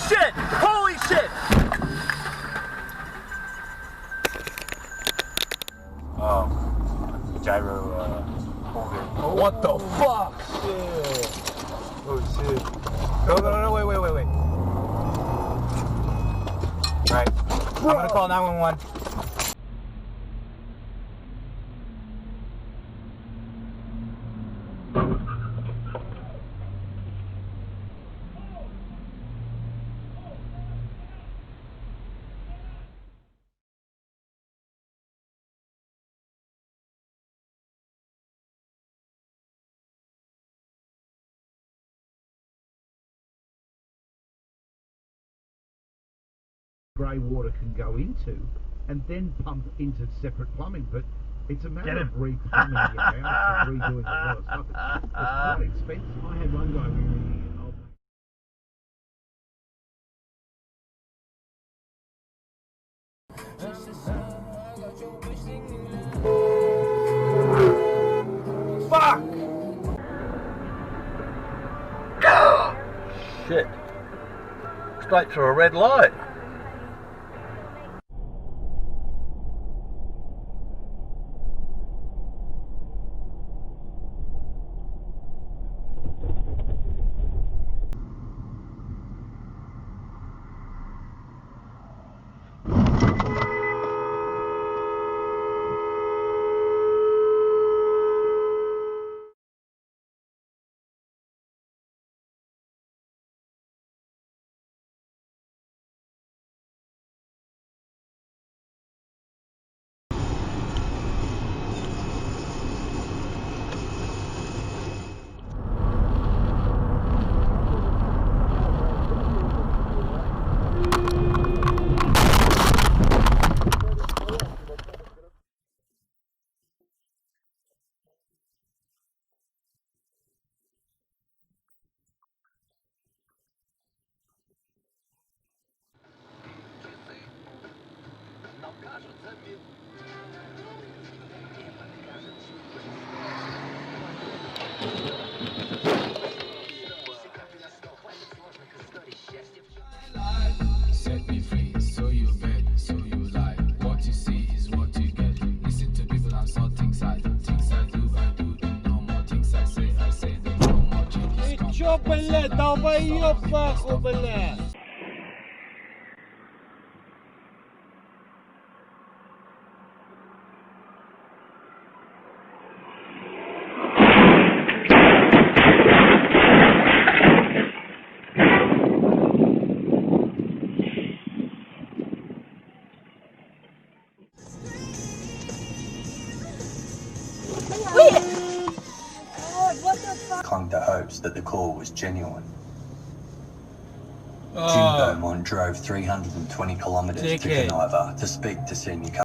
shit! Holy shit! Gyro, oh, what the fuck? Shit. Oh shit. No, wait. Right. I'm gonna call 911. Grey water can go into and then pump into separate plumbing, but it's a matter of re-plumbing your house and redoing a lot of stuff. It's quite expensive. I had one guy with me. Fuck! Shit. Straight through a red light. Set me free, so you bed, so you lie. What you see is what you get. Listen to people and saw things I do. Things I do, no more things I say, no more changes. Ты чё, блядь, долбоёб нахуй, блядь? Clung to hopes that the call was genuine. Jim Beaumont drove 320 kilometres to Geneva to speak to senior